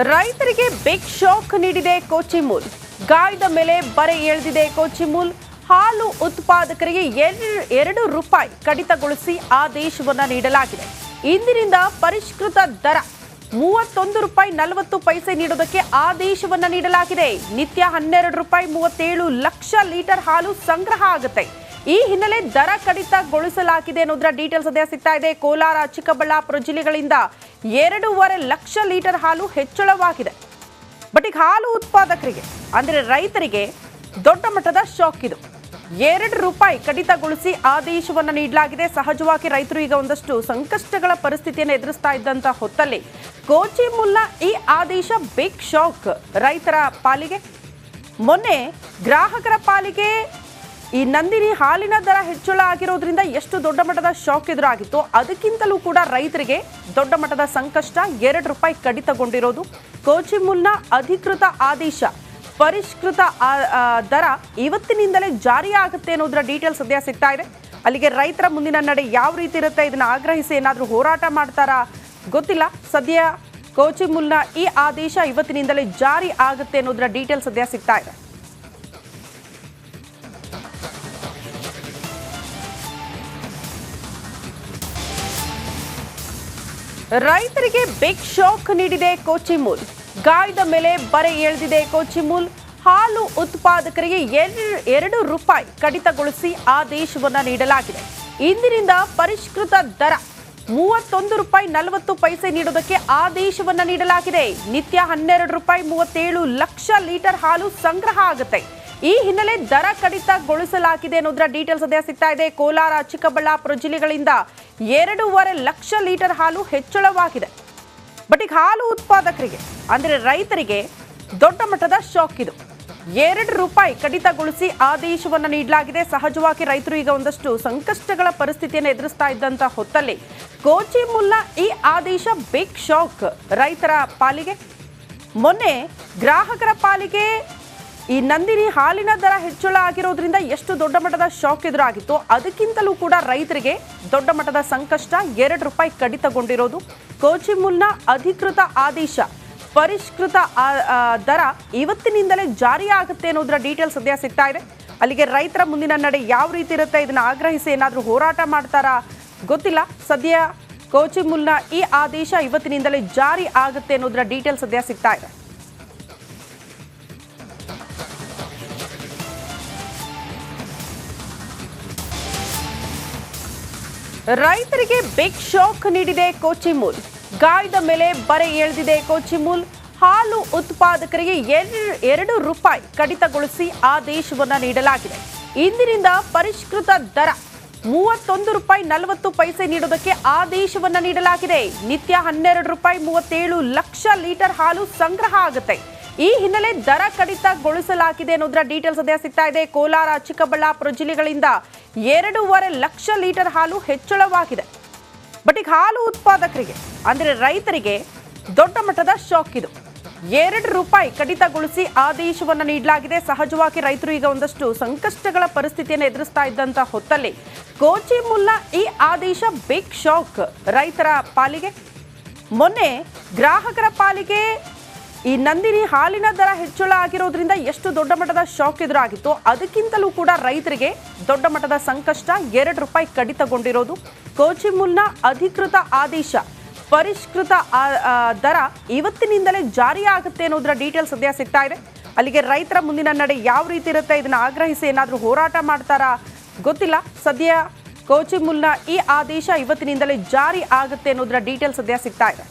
ರೈತರಿಗೆ big shock ನೀಡಿದೆ ಕೋಚಿಮುಲ್. ಗಾಯದ ಮೇಲೆ ಬರೆ ಎಳೆದಿದೆ ಕೋಚಿಮುಲ್. ಹಾಲು ಉತ್ಪಾದಕರಿಗೆ ₹2 ಕಡಿತಗೊಳಿಸಿ ಆದೇಶವನ್ನ ನೀಡಲಾಗಿದೆ. ಇಂದಿನಿಂದ ಪರಿಷ್ಕೃತ ದರ ₹31.40 ನೀಡುವುದಕ್ಕೆ ಆದೇಶವನ್ನ ನೀಡಲಾಗಿದೆ. ನಿತ್ಯ ₹12.37 ಲಕ್ಷ ಲೀಟರ್ ಹಾಲು ಸಂಗ್ರಹ ಆಗುತ್ತೆ. ಈ ಹಿನ್ನೆಲೆ ದರ ಕಡಿತಗೊಳಿಸಲಾಗಿದೆ ಅನ್ನೋದರ ಡೀಟೇಲ್ಸ್ ಅದೇ ಸಿಗ್ತಾ ಇದೆ. ಕೋಲಾರ, ಚಿಕ್ಕಬಳ್ಳಾಪುರ ಜಿಲ್ಲೆಗಳಿಂದ 2.5 ಲಕ್ಷ ಲೀಟರ್ ಹಾಲು ಹೆಚ್ಚಳವಾಗಿದೆ. ಬಟ್ ಈಗ ಹಾಲು ಉತ್ಪಾದಕರಿಗೆ ಅಂದ್ರೆ ರೈತರಿಗೆ ದೊಡ್ಡ ಮಟ್ಟದ ಶಾಕ್ ಇದು. ₹2 ಕಡಿತಗೊಳಿಸಿ ಆದೇಶವನ್ನ ನೀಡಲಾಗಿದೆ. ಸಹಜವಾಗಿ ರೈತರು ಈಗ ಒಂದಷ್ಟು ಸಂಕಷ್ಟಗಳ ಪರಿಸ್ಥಿತಿಯನ್ನು ಎದುರಿಸ್ತಾ ಇದ್ದಂತ ಹೊತ್ತಲ್ಲಿ ಕೋಚಿಮುಲ್ನ ಈ ಆದೇಶ ಬಿಗ್ ಶಾಕ್ ರೈತರ ಪಾಲಿಗೆ. ಮೊನ್ನೆ ಗ್ರಾಹಕರ ಪಾಲಿಗೆ ಈ ನಂದಿನಿ ಹಾಲಿನ ದರ ಹೆಚ್ಚಳ ಆಗಿರೋದ್ರಿಂದ ಎಷ್ಟು ದೊಡ್ಡ ಮಟ್ಟದ ಶಾಕ್ ಎದುರಾಗಿತ್ತು, ಅದಕ್ಕಿಂತಲೂ ಕೂಡ ರೈತರಿಗೆ ದೊಡ್ಡ ಮಟ್ಟದ ಸಂಕಷ್ಟ. ₹2 ಕಡಿತಗೊಂಡಿರೋದು ಕೋಚಿಮುಲ್ನ ಅಧಿಕೃತ ಆದೇಶ. ಪರಿಷ್ಕೃತ ದರ ಇವತ್ತಿನಿಂದಲೇ ಜಾರಿಯಾಗುತ್ತೆ ಅನ್ನೋದರ ಡೀಟೇಲ್ಸ್ ಸದ್ಯ ಸಿಗ್ತಾ ಇದೆ. ಅಲ್ಲಿಗೆ ರೈತರ ಮುಂದಿನ ನಡೆ ಯಾವ ರೀತಿ ಇರುತ್ತೆ, ಇದನ್ನ ಆಗ್ರಹಿಸಿ ಏನಾದರೂ ಹೋರಾಟ ಮಾಡ್ತಾರಾ ಗೊತ್ತಿಲ್ಲ. ಸದ್ಯ ಕೋಚಿಮುಲ್ನ ಈ ಆದೇಶ ಇವತ್ತಿನಿಂದಲೇ ಜಾರಿ ಆಗುತ್ತೆ ಅನ್ನೋದರ ಡೀಟೇಲ್ಸ್ ಸದ್ಯ ಸಿಗ್ತಾ ಇದೆ. ರೈತರಿಗೆ ಬಿಗ್ ಶಾಕ್ ನೀಡಿದೆ ಕೋಚಿಮುಲ್. ಗಾಯದ ಮೇಲೆ ಬರೆ ಎಳೆದಿದೆ ಕೋಚಿಮುಲ್. ಹಾಲು ಉತ್ಪಾದಕರಿಗೆ ₹2 ಕಡಿತಗೊಳಿಸಿ ಆದೇಶವನ್ನ ನೀಡಲಾಗಿದೆ. ಇಂದಿನಿಂದ ಪರಿಷ್ಕೃತ ದರ ₹31.40 ನೀಡುವುದಕ್ಕೆ ಆದೇಶವನ್ನ ನೀಡಲಾಗಿದೆ. ನಿತ್ಯ ₹12.37 ಲಕ್ಷ ಲೀಟರ್ ಹಾಲು ಸಂಗ್ರಹ ಆಗುತ್ತೆ. ಈ ಹಿನ್ನೆಲೆ ದರ ಕಡಿತಗೊಳಿಸಲಾಗಿದೆ ಅನ್ನೋದರ ಡೀಟೇಲ್ಸ್ ಅದೇ ಸಿಗ್ತಾ ಇದೆ. ಕೋಲಾರ, ಚಿಕ್ಕಬಳ್ಳಾಪುರ ಜಿಲ್ಲೆಗಳಿಂದ 2.5 ಲಕ್ಷ ಲೀಟರ್ ಹಾಲು ಹೆಚ್ಚಳವಾಗಿದೆ. ಬಟ್ ಈಗ ಹಾಲು ಉತ್ಪಾದಕರಿಗೆ ಅಂದ್ರೆ ರೈತರಿಗೆ ದೊಡ್ಡ ಮಟ್ಟದ ಶಾಕ್ ಇದು. ₹2 ಕಡಿತಗೊಳಿಸಿ ಆದೇಶವನ್ನ ನೀಡಲಾಗಿದೆ. ಸಹಜವಾಗಿ ರೈತರು ಈಗ ಒಂದಷ್ಟು ಸಂಕಷ್ಟಗಳ ಪರಿಸ್ಥಿತಿಯನ್ನು ಎದುರಿಸ್ತಾ ಇದ್ದಂತ ಹೊತ್ತಲ್ಲಿ ಕೋಚಿಮುಲ್ನ ಈ ಆದೇಶ ಬಿಗ್ ಶಾಕ್ ರೈತರ ಪಾಲಿಗೆ. ಮೊನ್ನೆ ಗ್ರಾಹಕರ ಪಾಲಿಗೆ ಈ ನಂದಿನಿ ಹಾಲಿನ ದರ ಹೆಚ್ಚಳ ಆಗಿರೋದ್ರಿಂದ ಎಷ್ಟು ದೊಡ್ಡ ಮಟ್ಟದ ಶಾಕ್ ಎದುರಾಗಿತ್ತು, ಅದಕ್ಕಿಂತಲೂ ಕೂಡ ರೈತರಿಗೆ ದೊಡ್ಡ ಮಟ್ಟದ ಸಂಕಷ್ಟ. ₹2 ಕಡಿತಗೊಂಡಿರೋದು ಕೋಚಿಮುಲ್ನ ಅಧಿಕೃತ ಆದೇಶ. ಪರಿಷ್ಕೃತ ದರ ಇವತ್ತಿನಿಂದಲೇ ಜಾರಿಯಾಗುತ್ತೆ ಅನ್ನೋದರ ಡೀಟೇಲ್ಸ್ ಸದ್ಯ ಸಿಗ್ತಾ ಇದೆ. ಅಲ್ಲಿಗೆ ರೈತರ ಮುಂದಿನ ನಡೆ ಯಾವ ರೀತಿ ಇರುತ್ತೆ, ಇದನ್ನ ಆಗ್ರಹಿಸಿ ಏನಾದರೂ ಹೋರಾಟ ಮಾಡ್ತಾರಾ ಗೊತ್ತಿಲ್ಲ. ಸದ್ಯ ಕೋಚಿಮುಲ್ನ ಈ ಆದೇಶ ಇವತ್ತಿನಿಂದಲೇ ಜಾರಿ ಆಗುತ್ತೆ ಅನ್ನೋದರ ಡೀಟೇಲ್ಸ್ ಸದ್ಯ ಸಿಗ್ತಾ ಇದೆ. ರೈತರಿಗೆ ಬಿಗ್ ಶಾಕ್ ನೀಡಿದೆ ಕೋಚಿಮುಲ್. ಗಾಯದ ಮೇಲೆ ಬರೆ ಎಳೆದಿದೆ ಕೋಚಿಮುಲ್. ಹಾಲು ಉತ್ಪಾದಕರಿಗೆ ₹2 ಕಡಿತಗೊಳಿಸಿ ಆದೇಶವನ್ನ ನೀಡಲಾಗಿದೆ. ಇಂದಿನಿಂದ ಪರಿಷ್ಕೃತ ದರ ₹31.40 ನೀಡುವುದಕ್ಕೆ ಆದೇಶವನ್ನ ನೀಡಲಾಗಿದೆ. ನಿತ್ಯ ₹12.37 ಲಕ್ಷ ಲೀಟರ್ ಹಾಲು ಸಂಗ್ರಹ ಆಗುತ್ತೆ. ಈ ಹಿನ್ನೆಲೆ ದರ ಕಡಿತಗೊಳಿಸಲಾಗಿದೆ ಅನ್ನೋದರ ಡೀಟೇಲ್ಸ್ ಅದೇ ಸಿಗ್ತಾ ಇದೆ. ಕೋಲಾರ, ಚಿಕ್ಕಬಳ್ಳಾಪುರ ಜಿಲ್ಲೆಗಳಿಂದ 2.5 ಲಕ್ಷ ಲೀಟರ್ ಹಾಲು ಹೆಚ್ಚಳವಾಗಿದೆ. ಬಟ್ ಈಗ ಹಾಲು ಉತ್ಪಾದಕರಿಗೆ ಅಂದ್ರೆ ರೈತರಿಗೆ ದೊಡ್ಡ ಮಟ್ಟದ ಶಾಕ್ ಇದು. ₹2 ಕಡಿತಗೊಳಿಸಿ ಆದೇಶವನ್ನ ನೀಡಲಾಗಿದೆ. ಸಹಜವಾಗಿ ರೈತರು ಈಗ ಒಂದಷ್ಟು ಸಂಕಷ್ಟಗಳ ಪರಿಸ್ಥಿತಿಯನ್ನು ಎದುರಿಸ್ತಾ ಇದ್ದಂತ ಹೊತ್ತಲ್ಲಿ ಕೋಚಿಮುಲ್ನ ಈ ಆದೇಶ ಬಿಗ್ ಶಾಕ್ ರೈತರ ಪಾಲಿಗೆ. ಮೊನ್ನೆ ಗ್ರಾಹಕರ ಪಾಲಿಗೆ ಈ ನಂದಿನಿ ಹಾಲಿನ ದರ ಹೆಚ್ಚಳ ಆಗಿರೋದ್ರಿಂದ ಎಷ್ಟು ದೊಡ್ಡ ಮಟ್ಟದ ಶಾಕ್ ಎದುರಾಗಿತ್ತು, ಅದಕ್ಕಿಂತಲೂ ಕೂಡ ರೈತರಿಗೆ ದೊಡ್ಡ ಮಟ್ಟದ ಸಂಕಷ್ಟ. ₹2 ಕಡಿತಗೊಂಡಿರೋದು ಕೋಚಿಮುಲ್ನ ಅಧಿಕೃತ ಆದೇಶ. ಪರಿಷ್ಕೃತ ದರ ಇವತ್ತಿನಿಂದಲೇ ಜಾರಿಯಾಗುತ್ತೆ ಅನ್ನೋದರ ಡೀಟೇಲ್ಸ್ ಸದ್ಯ ಸಿಗ್ತಾ ಇದೆ. ಅಲ್ಲಿಗೆ ರೈತರ ಮುಂದಿನ ನಡೆ ಯಾವ ರೀತಿ ಇರುತ್ತೆ, ಇದನ್ನ ಆಗ್ರಹಿಸಿ ಏನಾದರೂ ಹೋರಾಟ ಮಾಡ್ತಾರಾ ಗೊತ್ತಿಲ್ಲ. ಸದ್ಯ ಕೋಚಿಮುಲ್ನ ಈ ಆದೇಶ ಇವತ್ತಿನಿಂದಲೇ ಜಾರಿ ಆಗುತ್ತೆ ಅನ್ನೋದರ ಡೀಟೇಲ್ಸ್ ಸದ್ಯ ಸಿಗ್ತಾ ಇದೆ.